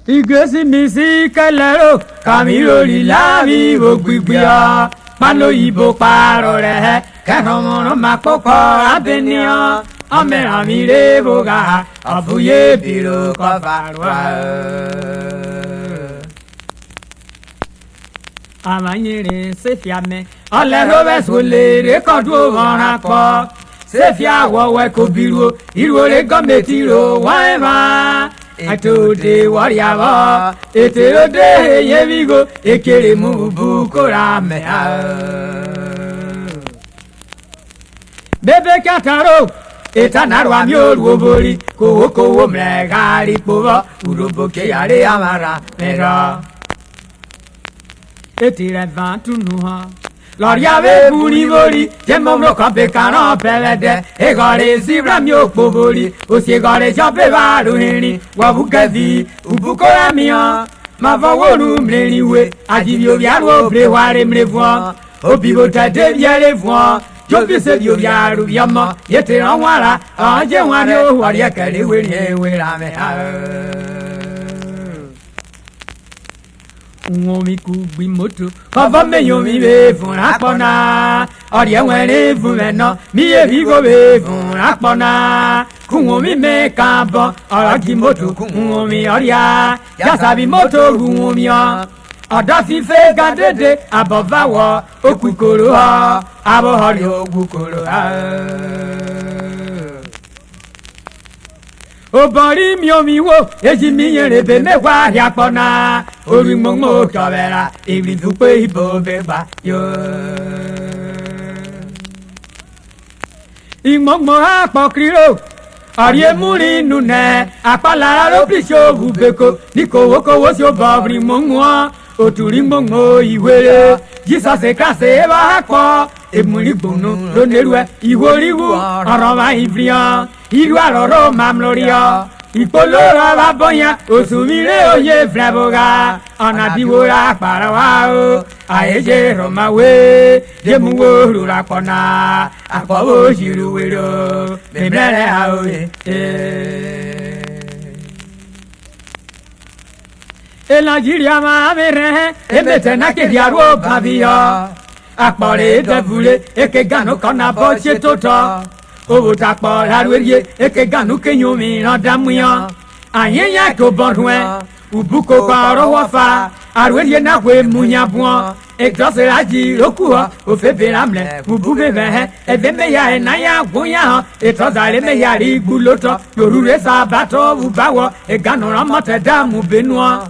Igesi misi kelero kamiro lilavi bogbigbiya palo ibo paro re kanomono makoko abenio ame amire boga abuye biro kafarwa amanyere sefiame olero besole rekodu onako sefia wowe kobiru irore gometiro waema atode wariaba eterode yevigo ekere mubu korame bebe kataro etanarwa mioru bori kowo mregari povo uroboke yare amara mera etire vantunuha L'oriave bunivoli, gemomro cape cano pelede, e gore sibra mio povoli, o si gore chope varuhini, wabukazi, ubukola mia, ma vawonu mleniwe, adivio viaro breware mlevoa, o bivota de viare voa, jopise dio viaru viama, yete anwara, anje wario, waria kari wene rame. Ngomi kubi moto, papa me yomi be fun akpona. Ori enwere fun mena, mi e vigo be fun akpona. Kungomi me kambo, ora ki moto kungomi oria. Ya sabi moto kungomi ya. Oda fi fe gadede abovawo okukoro ha, abo hori okukoro ha. Obori mi omi wo, eji mi yere be mewa yapona. Ori momo kavera, iri dupe ibo beba yo. Imomo apokriro, arie muri nune, apala ro prisho bubeko, niko woko wosyo babri momo, oturi momo iwere, Jesus e kase eba akwa, emuri bono, ronerwe, iworiwu, aroma ivria. Iru aroro mamloria, ipolora la boya, osumire oye flavoga, anadiwora parawao, aeje romawe, jemuwo rurakona, akwawo shiruwero, bebrere aoe. E Nigeria ma mere, e metena che diaro bavia, akpore devule, e che gano kona boche tota. Owo takpo larwerie eke ganu kenyomi na damuya ayenya ko bonwe ubuko kwa rowafa arwerie na kwe munyabwo ekdose aji okuwa ofebe lamle ubube vehe eveme ya na ya gwoya etozale me ya ri guloto yorure sabato ubawo eganu ramote damu benua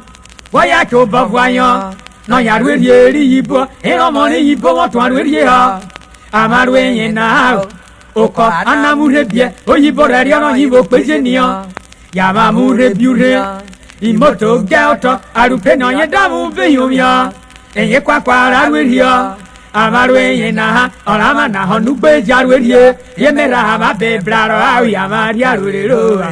waya ko bavwayan no yarwerie ri yibo eromoni yibo won arwerie ha amarwe yen na Oko anamurebie oyibo rariano yibo pejenia yama murebiure imoto geoto arupe no yedamu beyumia enye kwakwa raweria amarwe yena orama na honugbe jarwerie yemera hama be braro awi amaria rurero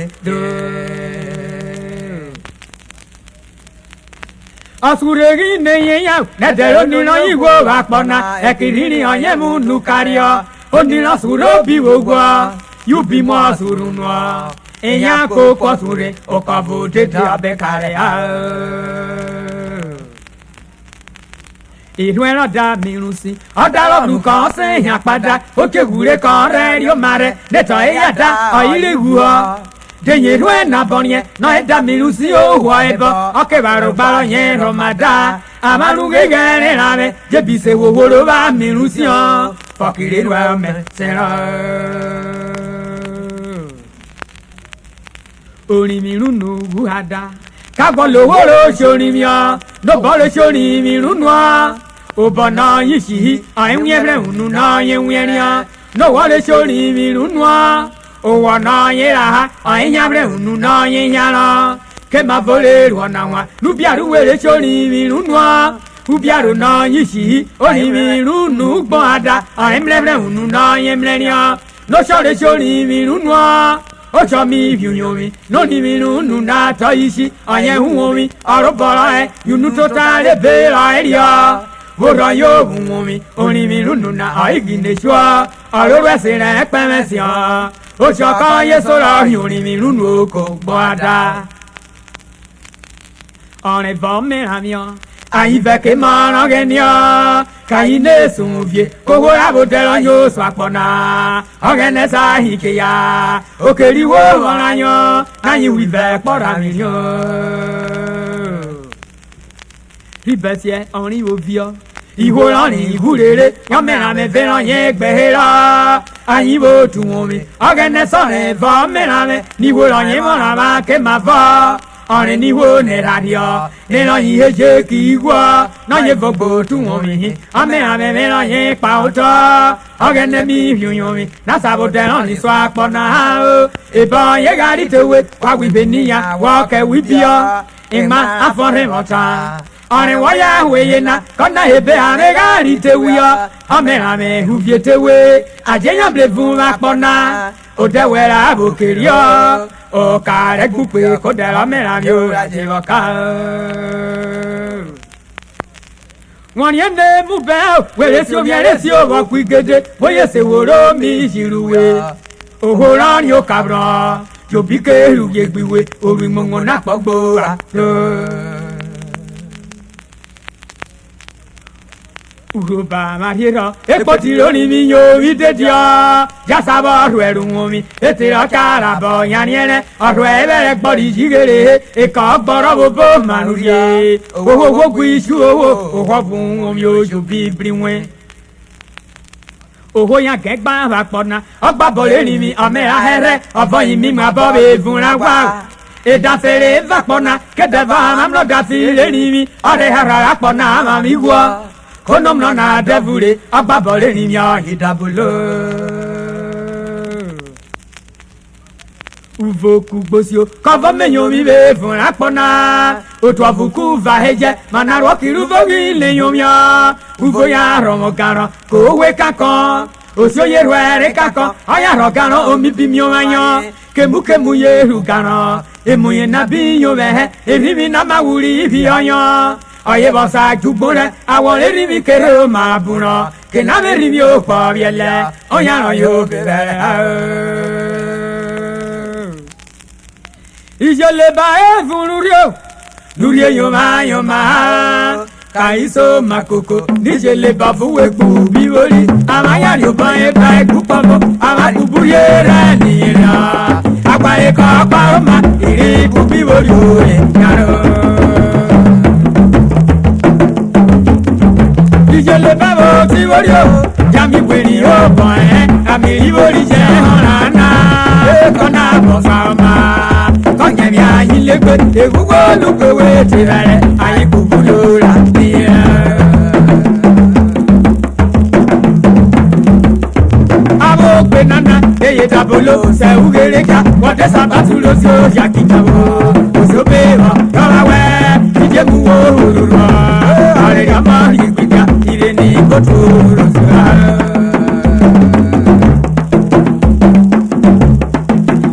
Asuregi neya nedero nino yiwo akpona ekiriri onyemu nukario Onira suro biwogwa, yubi mo asurunwa. Enya koko sure, okabo tete abekare a. Inuera da mirusi, odalo nukan se yapada, oke gure kan rerio mare, neto eya da oile guha. Denye rue na bonye, no eda mirusi o hua ebo, oke baro baro yen romada. Amaruge gane rame, jebise wo woro ba mirusi on. Fakire rwa me sera Ori mi runu guhada Kagbo loworo shori mi o No bolo shori mi runu o Obana yishi Ayenwere unu na yenwere o No wale shori mi runu o Owa na yera Ayenyare unu na yenyara Kema vole rwa na wa Nubiaru wele shori mi runu o Ubiaro na yishi, oni miru nu gbada, aemlebre unu na yemlenia, no shore shori miru nwa, ocho mi vyunyomi, no ni miru nu na taishi, aye huomi, arobara yunu totale bela eria, vora yo huomi, oni miru nu na aigine shwa, arore sere ekpemesia, ocho ka yesora yuni miru nu ko gbada. on est bon mais amiant ayi veke mana genio kaine sunvie kogo abotelo nyo swapona ogene sa hikeya okeriwo wananyo nayi wive pora minyo ribesie oni ovio ihorani ihurere yamena me veran ye gbehera ayi bo tuomi ogene sone va mena me ni woran ye mona ma ke ma va ọ̀rìn ní wo ní radio nínú yìí ṣe kì í wọ́ náà yẹ gbogbo tún wọn mi ọmọ àmì mìíràn yìí pa òótọ́ ọ̀gẹ́nẹ́ mi yùnyùn mi lásàbò tẹ̀rán ní sọ àpọ̀ náà o ìbọn yẹ gàrí tèwé wá wípé níyà wọ́ọ̀kẹ́ wípé ọ ìmọ̀ àfọ̀rẹ́ mọ̀ta ọ̀rìn wọ́yà wẹ̀yẹ náà kọ́nà èbè àmì gàrí tèwé ọ ọmọ àmì hùbìẹ́ tèwé àjẹyànbìlẹ̀ fún àpọ̀ náà òdẹ̀wẹ̀rẹ̀ àbòkèrè ọ. O kare gupe ko dela mera mi o raje waka won yende mu be were si o biere si o wo ku gede boye se woro mi jiruwe ohora ni o kabro jo bi ke ru ye gbiwe orí mongo na pogbo ra Uroba Mahira, Epoti Roni Mio, Videdia, Jasaba, Ruerumi, Etira Carabo, Yaniene, or wherever body jigere, a cock borrow Manuye, oh, Guishu, oh, Hobum, you be bring. Oh, ya cake by Vapona, or Babolini, or Mera Here, or Boy Mima Bobby Vuna. E da fere Vapona, get the van, I'm not got the enemy, or they have a Rapona, Mamigua. Konom nona devule ababole ni mya hidabulo Uvoku gbosio kova menyo mi be fun apona otu avuku va heje manaro kiruvo wi le yomya uvo ya romo garan ko we kakon osio ye rwere kakon oya ro garan omi bi mi oyanyo kemu ye ru garan emuye na bi yo be erimi na mawuri bi oyan Oye bosa jubore awon eri mi kere o ma buran ke na me ri mi o po biele oyan ran yo bebe Ijele ba e fun luri yo ma kaiso makoko nijele ba fu eku bi ori amaya ni o ban e ba eku popo ama kubu ye re ni ra agba e ko pa o ma iri bu bi ori o e yaro Ijele babo ti worio jami kweri o bon amiri wori je horana e kona bo fama konya mi ayin legbe egugo lupewe ti rere ayin kubulo ra ni abo pe nana eye tabolo se ugereka wode sabatu lo si o yakitawo ozobe wa rawe ije mu wo ruru are gama yigbika ire ni kotoro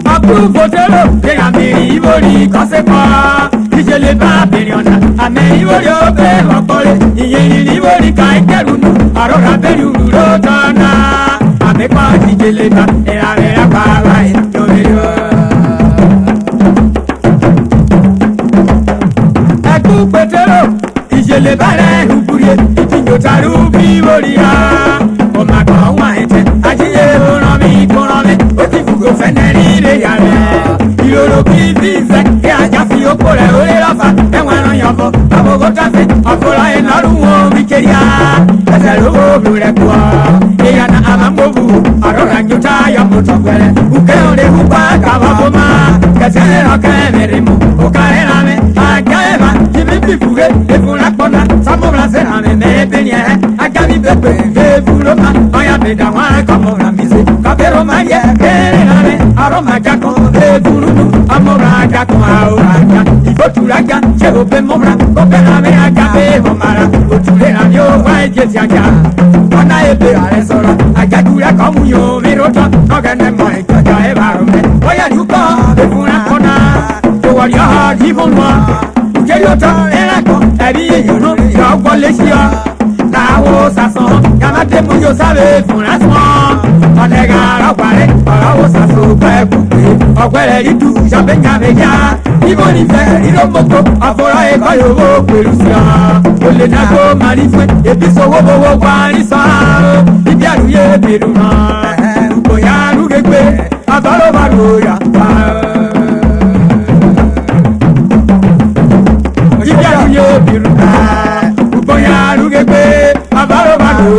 Abu Botelo de amiri ibori kosepa ijele ba beriona ame ibori obe opore iye ibori kai kerunu arora beriunu rotana ame pa ijele ba era pa wa yomerio Abu Botelo ijele bare uburie itinjo taru bi boria o ma ko wa ete ajiye ran mi o ti fugo feneri re yare iloro bi bize e aja fi okore ore rafa e wan yan fo abogo tafe afora e naru wo mi keria ese lo bu re ko e ya na amambobu arora nyuta ya moto kwere uke ore hupa ka baboma kasere ro ka merimu o ka era me agaiba jibi fuge e fura kona samobra sera me benye agami bebe e fuloma oya be da wa como la mise kabero maye kerane aroma jako e furunu amobra jako auranya iboturaga jehobe mobra kopena me agabe bomara oturera yo wa ejetiaga ona ebe are soro agagura como yo miroto ogene mo ikaga e barome oya yuko e fura kona to waria hibonwa Keriota erako ebi eyono yo wole si o Nawo sason yamate mo yo sabe fun asmo Onega raware arawo saso pe kupe Ogbere itu jabe nyabe ya ibo ni fẹ́ ìdókòkò àfọ̀rọ̀ ẹ̀kọ́ yòówó pẹ̀lú sí ọ. olè náà kó màrí fún ebi sowó bowó parí sàn. ibi àlùyé bèrè hàn bóyá àlùdégbé àbálò bá lò yà pa. ibi àlùyé bèrè hàn bóyá àlùdégbé àbálò bá lò